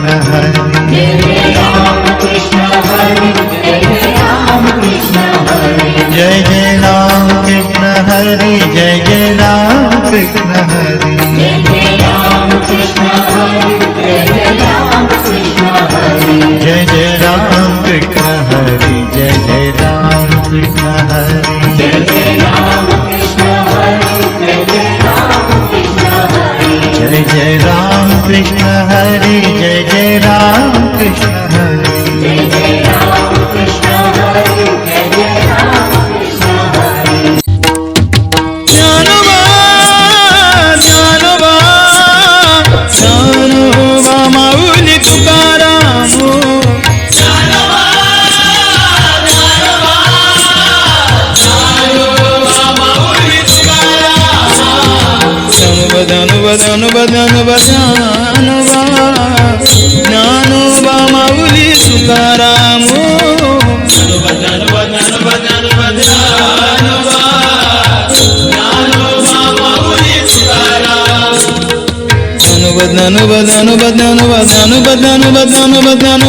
कृष्ण हरे जय जय राम कृष्ण हरे जय जय राम कृष्ण हरे जय जय राम कृष्ण हरे जय जय राम कृष्ण हरे जय जय राम कृष्ण हरे जय जय राम कृष्ण हरे जय जय राम कृष्ण हरे जय जय राम कृष्ण हरे जय जय राम कृष्ण हरे जय जय राम कृष्ण हरे जय जय राम कृष्ण हरे जय जय राम कृष्ण हरे जय जय राम कृष्ण हरे जय जय राम कृष्ण हरे ज्ञानोबा ज्ञानोबा ज्ञानोबा माऊली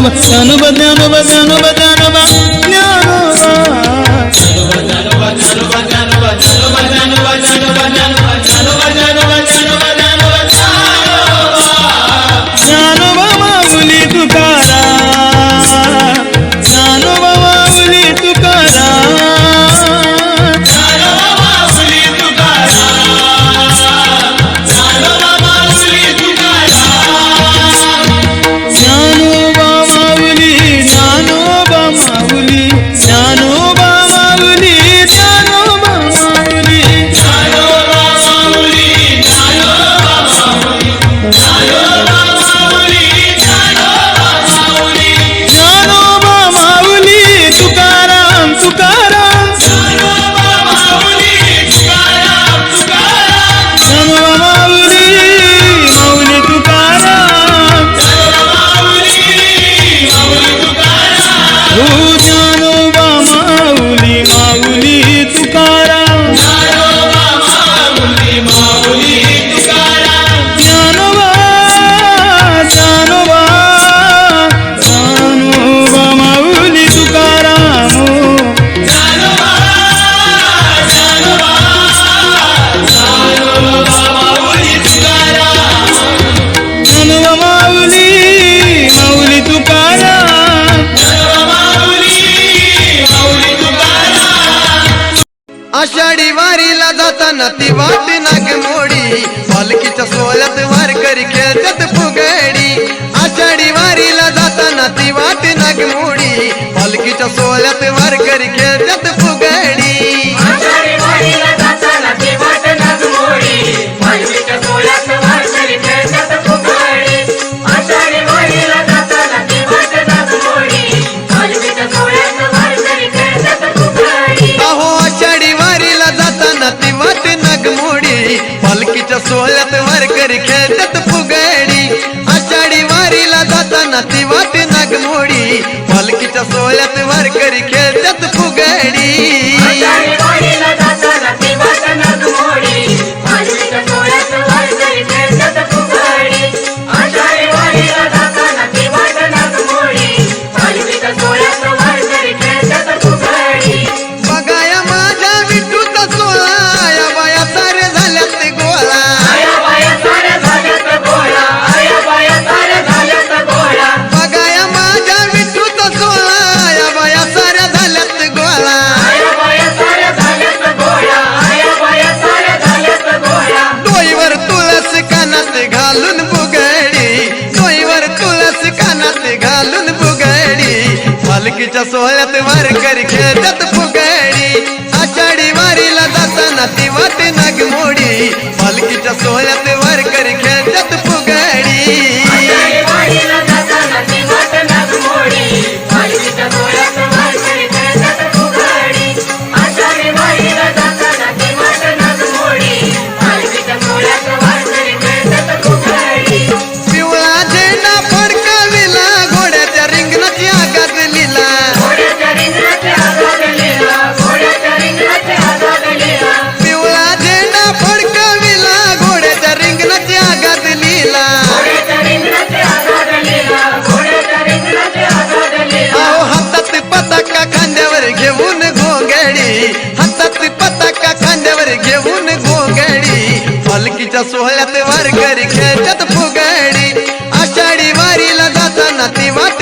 तुकाराम ज्ञानोबा ज्ञानोबा ज्ञानोबा माऊली तुकाराम ज्ञानोबा ज्ञानोबा ज्ञानोबा ज्ञानोबा माऊली तुकाराम ज्ञानोबा ज्ञानोबा ज्ञानोबा ज्ञानोबा ज्ञानोबा आषाढी वारीला जाताना ती वाट नागमोडी पालखीच्या सोहळ्यात वारकरी खेळतात फुगडी आषाढी वारीला जाताना ती वाट नागमोडी पालखीच्या सोहळ्यात वारकरी खेळतात फुगडी आषाढी वारीला जाताना ती वाट नागमोडी पालखीच्या सोहळ्यात वारकरी खेळतात फुगडी आषाढी वारीला जाताना ती वाट नागमोडी पालखीच्या सोहळ्यात वारकरी खेळतात फुगडी अहो आषाढी वारीला जाताना ती वाट नागमोडी पालखीच्या सोहळ्यात वारकरी खेळतात फुगडी आषाढी वारीला जाताना ती वाट नागमोडी पालखीच्या सोहळ्यात वारकरी खेळतात फुगडी आषाढी वारीला जाताना ती वाट नागमोडी पालखीच्या सोहळ्यात वारकरी खेळतात फुगडी आषाढी वारीला जाताना ती वाट नागमोडी पालखीच्या सोहळ्यात वारकरी खेळतात फुगडी बघाया माझ्या विठूचा सोहळा या बाया सारे झाल्यात गोळा आया बाया साऱ्या झाल्यात गोळा आया बाया साऱ्या झाल्यात गोळा बघाया माझ्या विठूचा सोहळा या बाया साऱ्या झाल्यात गोळा आया बाया साऱ्या झाल्यात गोळा आया बाया साऱ्या झाल्यात गोळा डोईवर तुळस कानात घालून बुगडी डोईवर तुळस कानात घालून बुगडी पालखीच्या सोहळ्यात वारकरी खेळतात फुगडी आषाढी वारीला जाताना ती वाट नागमोडी पालखीच्या सोहळ्यात वारकरी खेळतात फुगडी आषाढी वारीला जाताना ती वाट नागमोडी पालखीच्या सोहळ्यात वारकरी खेळतात फुगडी आषाढी वारीला जाताना ती वाट नागमोडी पालखीच्या सोहळ्यात वारकरी खेळतात फुगडी पिवळा झेंडा फडकाविला घोड्याच्या रिंगणाची आगात लिला घोड्याच्या रिंगणाचे आझाद लीला घोड्याच्या रिंगणाचे आझाद लीला पिवळा झेंडा फडकाविला घोड्याच्या हातात पताका खांद्यावर घेऊन घोगडी पालखीच्या सोहळ्यात वारकरी खेळतात फुगडी आषाढी वारीला जाताना ती वाट